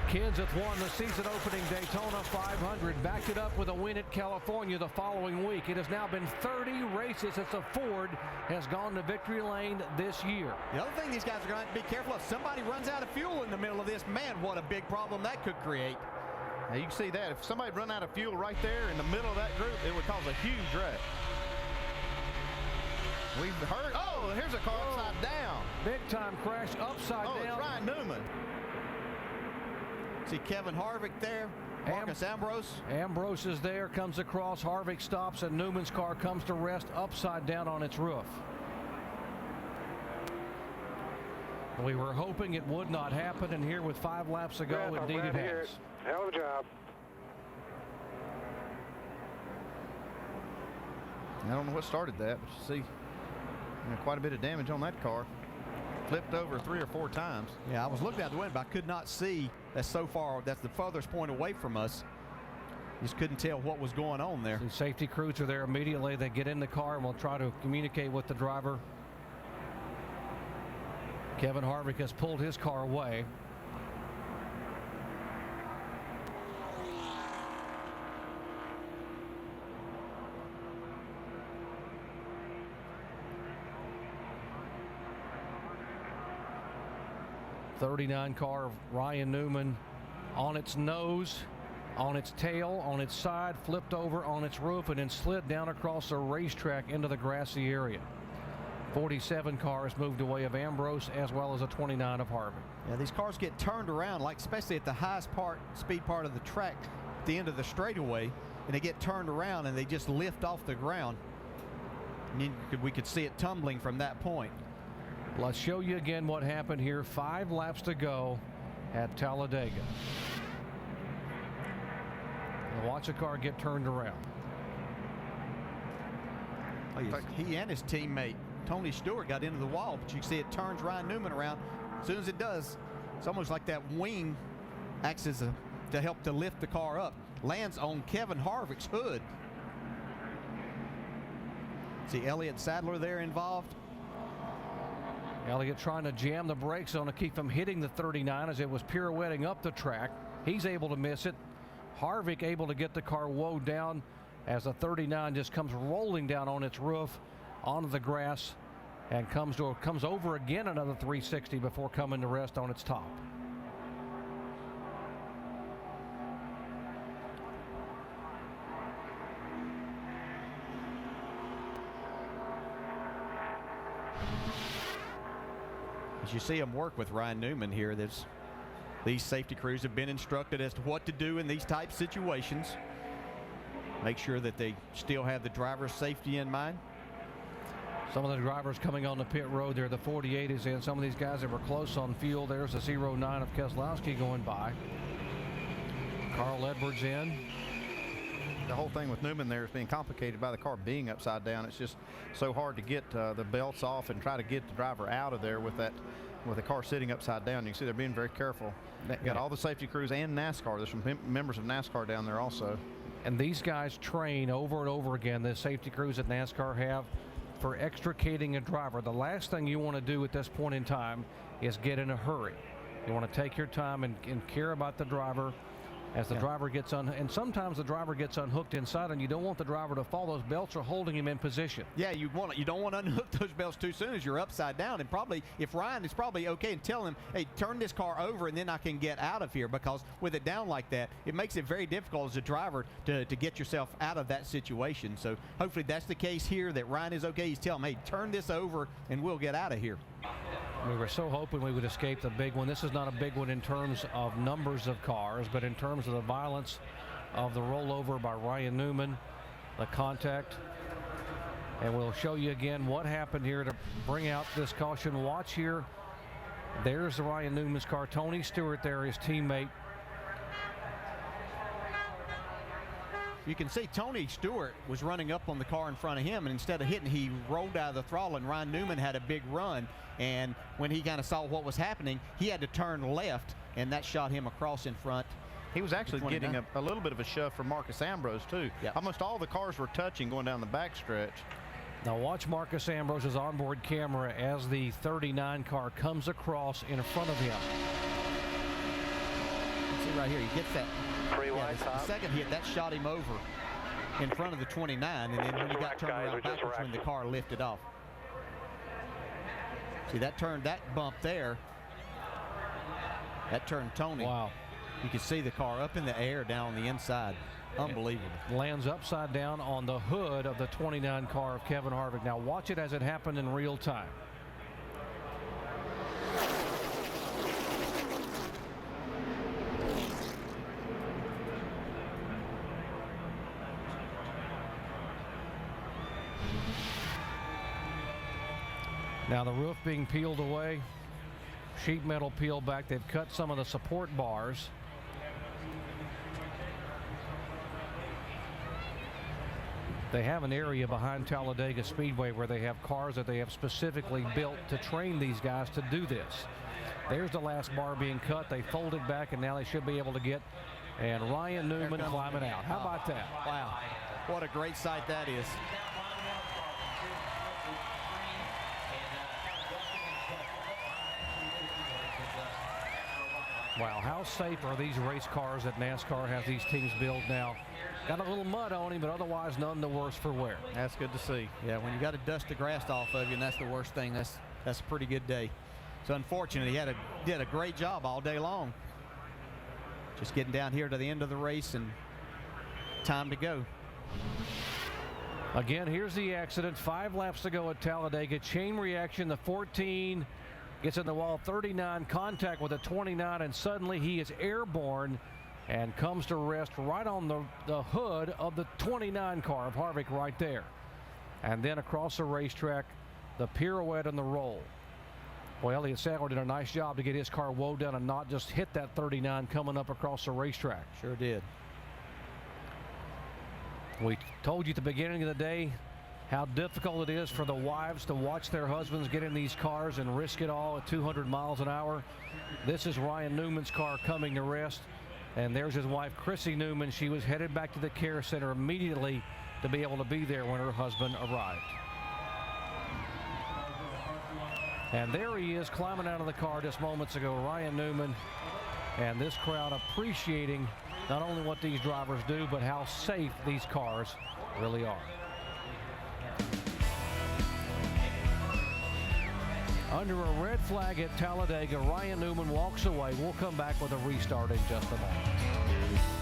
Kenseth won the season-opening Daytona 500, backed it up with a win at California the following week. It has now been 30 races since a Ford has gone to victory lane this year. The other thing these guys are going to have to be careful of, somebody runs out of fuel in the middle of this, man, what a big problem that could create. Now you can see that. If somebody run out of fuel right there in the middle of that group, it would cause a huge wreck. We've heard, oh, here's a car upside down. Big-time crash upside down. Oh, it's Ryan Newman. See Kevin Harvick there, Marcus Ambrose. Ambrose is there, comes across, Harvick stops, and Newman's car comes to rest upside down on its roof. We were hoping it would not happen, and here with 5 laps to go, indeed it has. Hell of a job. I don't know what started that, but you see quite a bit of damage on that car. Flipped over 3 or 4 times. Yeah, I was looking out the window, but I could not see. That's so far, that's the furthest point away from us. Just couldn't tell what was going on there. The safety crews are there immediately. They get in the car and will try to communicate with the driver. Kevin Harvick has pulled his car away. '39 car of Ryan Newman on its nose, on its tail, on its side, flipped over on its roof, and then slid down across the racetrack into the grassy area. 47 cars moved away of Ambrose, as well as a 29 of Harvick. Yeah, these cars get turned around, like especially at the highest speed part of the track, at the end of the straightaway, and they get turned around and they just lift off the ground. And we could see it tumbling from that point. Let's show you again what happened here. 5 laps to go at Talladega. And watch a car get turned around. He and his teammate Tony Stewart got into the wall, but you can see it turns Ryan Newman around. As soon as it does, it's almost like that wing acts as to help to lift the car up. Lands on Kevin Harvick's hood. See Elliott Sadler there involved. Elliott trying to jam the brakes on to keep him hitting the 39 as it was pirouetting up the track. He's able to miss it. Harvick able to get the car woed down as the 39 just comes rolling down on its roof onto the grass and comes over again another 360 before coming to rest on its top. As you see him work with Ryan Newman here, these safety crews have been instructed as to what to do in these type situations. Make sure that they still have the driver's safety in mind. Some of the drivers coming on the pit road there, the 48 is in. Some of these guys that were close on fuel. There's the 09 of Keselowski going by. Carl Edwards in. The whole thing with Newman there is being complicated by the car being upside down. It's just so hard to get the belts off and try to get the driver out of there with the car sitting upside down. You can see they're being very careful. Got all the safety crews and NASCAR. There's some members of NASCAR down there also. And these guys train over and over again, the safety crews that NASCAR have, for extricating a driver. The last thing you want to do at this point in time is get in a hurry. You want to take your time and care about the driver as the driver gets and sometimes the driver gets unhooked inside, and you don't want the driver to fall. Those belts are holding him in position. Yeah, you don't want to unhook those belts too soon as you're upside down. And probably, if Ryan is probably okay and tell him, hey, turn this car over and then I can get out of here, because with it down like that, it makes it very difficult as a driver to get yourself out of that situation. So hopefully that's the case here, that Ryan is okay. He's telling him, hey, turn this over and we'll get out of here. We were so hoping we would escape the big one. This is not a big one in terms of numbers of cars, but in terms of the violence of the rollover by Ryan Newman, the contact. And we'll show you again what happened here to bring out this caution. Watch here. There's the Ryan Newman's car. Tony Stewart there, his teammate. You can see Tony Stewart was running up on the car in front of him, and instead of hitting, he rolled out of the throttle, and Ryan Newman had a big run. And when he kind of saw what was happening, he had to turn left, and that shot him across in front. He was actually getting a little bit of a shove from Marcus Ambrose, too. Yep. Almost all the cars were touching going down the backstretch. Now watch Marcus Ambrose's onboard camera as the 39 car comes across in front of him. See right here, he gets that. Free wide The top. second hit, that shot him over in front of the 29, and then when he got turned around backwards when the car lifted off. See, that bump there, that turned Tony. Wow. You can see the car up in the air down on the inside. Unbelievable. Lands upside down on the hood of the 29 car of Kevin Harvick. Now watch it as it happened in real time. Now the roof being peeled away, sheet metal peeled back. They've cut some of the support bars. They have an area behind Talladega Speedway where they have cars that they have specifically built to train these guys to do this. There's the last bar being cut. They folded back, and now they should be able to get, and Ryan Newman climbing out. How about that? Wow. What a great sight that is. Wow, how safe are these race cars that NASCAR has these teams build now? Got a little mud on him, but otherwise none the worse for wear. That's good to see. Yeah, when you got to dust the grass off of you, and that's the worst thing, that's a pretty good day. So unfortunately, he did a great job all day long. Just getting down here to the end of the race and time to go. Again, here's the accident. 5 laps to go at Talladega. Chain reaction, the 14 gets in the wall, 39 contact with a 29, and suddenly he is airborne and comes to rest right on the hood of the 29 car of Harvick right there. And then across the racetrack, the pirouette and the roll. Well, Elliott Sadler did a nice job to get his car woe down and not just hit that 39 coming up across the racetrack. Sure did. We told you at the beginning of the day how difficult it is for the wives to watch their husbands get in these cars and risk it all at 200 miles an hour. This is Ryan Newman's car coming to rest, and there's his wife, Chrissy Newman. She was headed back to the care center immediately to be able to be there when her husband arrived. And there he is climbing out of the car just moments ago, Ryan Newman, and this crowd appreciating not only what these drivers do, but how safe these cars really are. Under a red flag at Talladega, Ryan Newman walks away. We'll come back with a restart in just a moment.